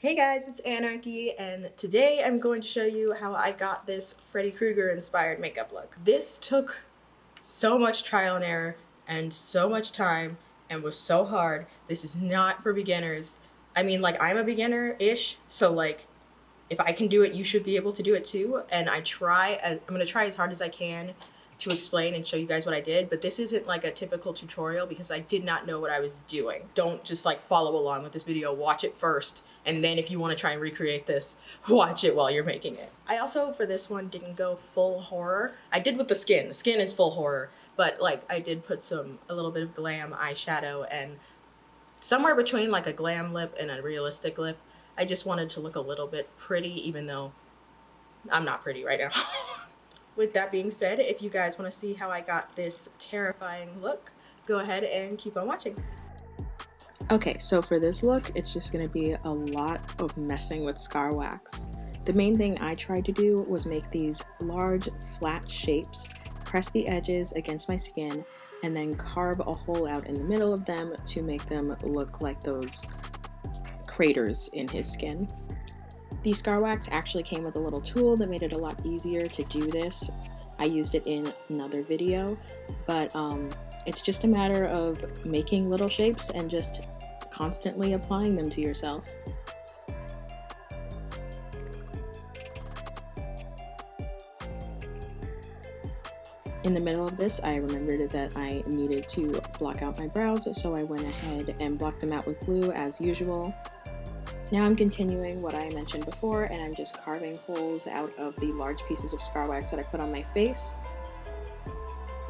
Hey guys, it's Anarchy, and today I'm going to show you how I got this Freddy Krueger inspired makeup look. This took so much trial and error and so much time and was so hard. This is not for beginners. I mean, like, I'm a beginner-ish, so like, if I can do it, you should be able to do it too. And I'm gonna try as hard as I can to explain and show you guys what I did, but this isn't like a typical tutorial because I did not know what I was doing. Don't just like follow along with this video, watch it first, and then if you want to try and recreate this, watch it while you're making it. I also, for this one, didn't go full horror. I did with the skin. The skin is full horror, but like I did put a little bit of glam eyeshadow and somewhere between like a glam lip and a realistic lip. I just wanted to look a little bit pretty, even though I'm not pretty right now. With that being said, if you guys want to see how I got this terrifying look, go ahead and keep on watching. Okay, so for this look, it's just going to be a lot of messing with scar wax. The main thing I tried to do was make these large, flat shapes, press the edges against my skin, and then carve a hole out in the middle of them to make them look like those craters in his skin. The scar wax actually came with a little tool that made it a lot easier to do this. I used it in another video, but it's just a matter of making little shapes and just constantly applying them to yourself. In the middle of this, I remembered that I needed to block out my brows, so I went ahead and blocked them out with glue as usual. Now I'm continuing what I mentioned before, and I'm just carving holes out of the large pieces of scar wax that I put on my face.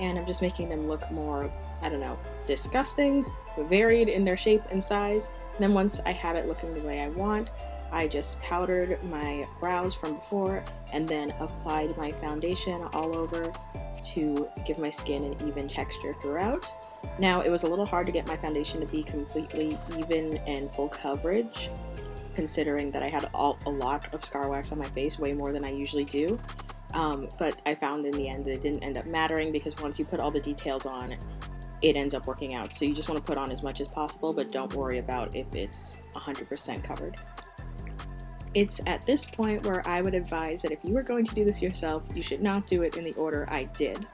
And I'm just making them look more, I don't know, disgusting, varied in their shape and size. And then once I have it looking the way I want, I just powdered my brows from before and then applied my foundation all over to give my skin an even texture throughout. Now, it was a little hard to get my foundation to be completely even and full coverage, considering that I had a lot of scar wax on my face, way more than I usually do. But I found in the end that it didn't end up mattering because once you put all the details on, it ends up working out. So you just want to put on as much as possible, but don't worry about if it's 100% covered. It's at this point where I would advise that if you were going to do this yourself, you should not do it in the order I did.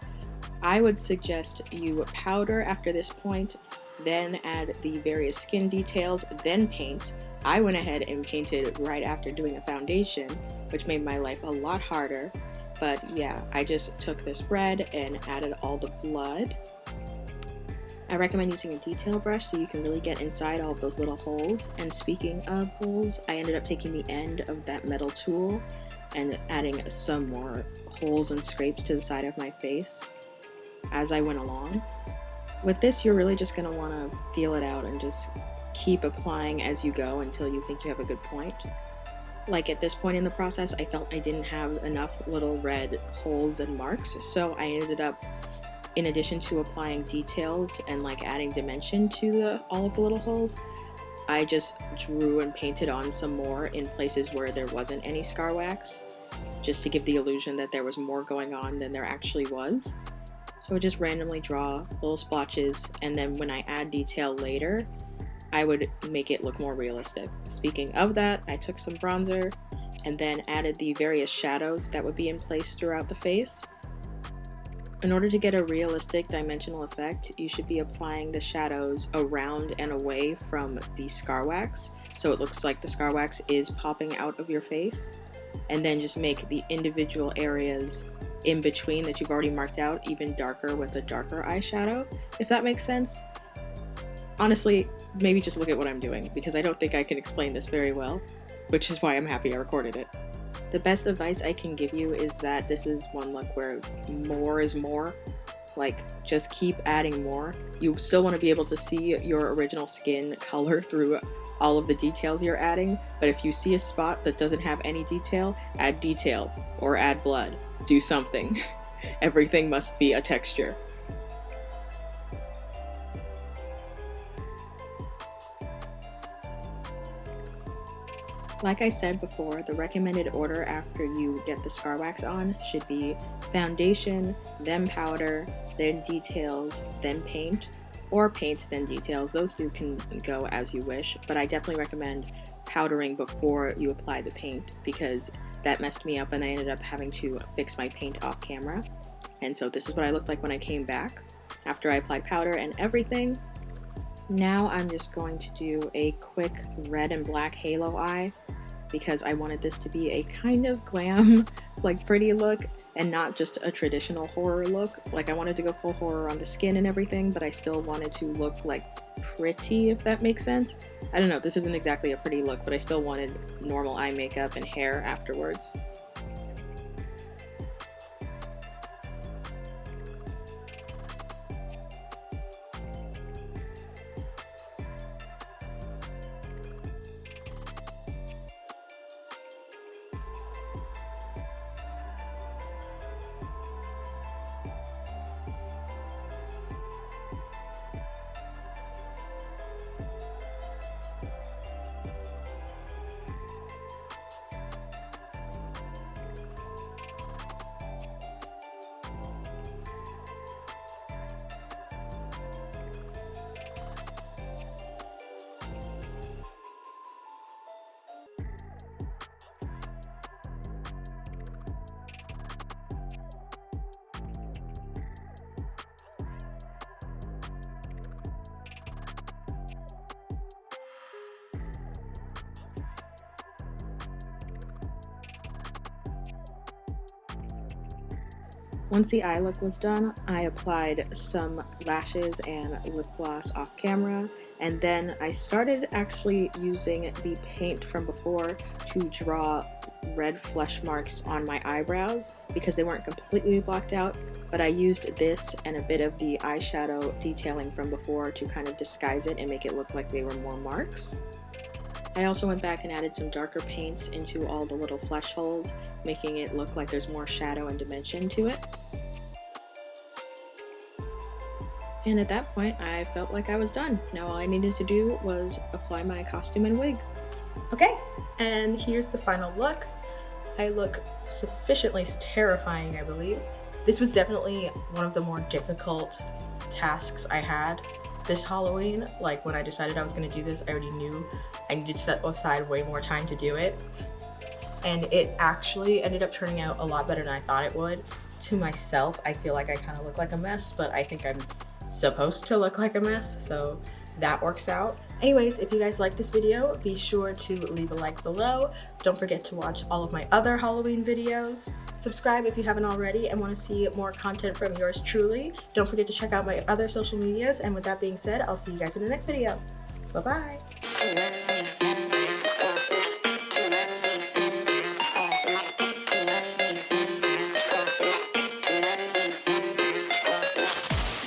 I would suggest you powder after this point, then add the various skin details, then paint. I went ahead and painted right after doing the foundation, which made my life a lot harder. But yeah, I just took this red and added all the blood. I recommend using a detail brush so you can really get inside all of those little holes. And speaking of holes, I ended up taking the end of that metal tool and adding some more holes and scrapes to the side of my face as I went along. With this, you're really just going to want to feel it out and just keep applying as you go until you think you have a good point. Like at this point in the process, I felt I didn't have enough little red holes and marks, so I ended up, in addition to applying details and like adding dimension to all of the little holes, I just drew and painted on some more in places where there wasn't any scar wax, just to give the illusion that there was more going on than there actually was. So I just randomly draw little splotches, and then when I add detail later, I would make it look more realistic. Speaking of that, I took some bronzer and then added the various shadows that would be in place throughout the face. In order to get a realistic dimensional effect, you should be applying the shadows around and away from the scar wax, so it looks like the scar wax is popping out of your face, and then just make the individual areas in between that you've already marked out even darker with a darker eyeshadow, if that makes sense. Honestly, maybe just look at what I'm doing, because I don't think I can explain this very well, which is why I'm happy I recorded it. The best advice I can give you is that this is one look where more is more. Like, just keep adding more. You still want to be able to see your original skin color through all of the details you're adding, but if you see a spot that doesn't have any detail, add detail or add blood. Do something. Everything must be a texture. Like I said before, the recommended order after you get the scar wax on should be foundation, then powder, then details, then paint, or paint then details. Those two can go as you wish, but I definitely recommend powdering before you apply the paint, because that messed me up and I ended up having to fix my paint off camera. And so this is what I looked like when I came back after I applied powder and everything. Now I'm just going to do a quick red and black halo eye, because I wanted this to be a kind of glam, like pretty look, and not just a traditional horror look. Like, I wanted to go full horror on the skin and everything, but I still wanted to look like pretty, if that makes sense. I don't know, this isn't exactly a pretty look, but I still wanted normal eye makeup and hair afterwards. Once the eye look was done, I applied some lashes and lip gloss off camera, and then I started actually using the paint from before to draw red flesh marks on my eyebrows because they weren't completely blocked out, but I used this and a bit of the eyeshadow detailing from before to kind of disguise it and make it look like they were more marks. I also went back and added some darker paints into all the little flesh holes, making it look like there's more shadow and dimension to it. And at that point, I felt like I was done. Now all I needed to do was apply my costume and wig. Okay, and here's the final look. I look sufficiently terrifying, I believe. This was definitely one of the more difficult tasks I had this Halloween. Like, when I decided I was going to do this, I already knew I needed to set aside way more time to do it. And it actually ended up turning out a lot better than I thought it would. To myself, I feel like I kind of look like a mess, but I think I'm supposed to look like a mess, so that works out. Anyways, if you guys like this video, be sure to leave a like below. Don't forget to watch all of my other Halloween videos. Subscribe if you haven't already and want to see more content from yours truly. Don't forget to check out my other social medias, and with that being said, I'll see you guys in the next video. Bye-bye.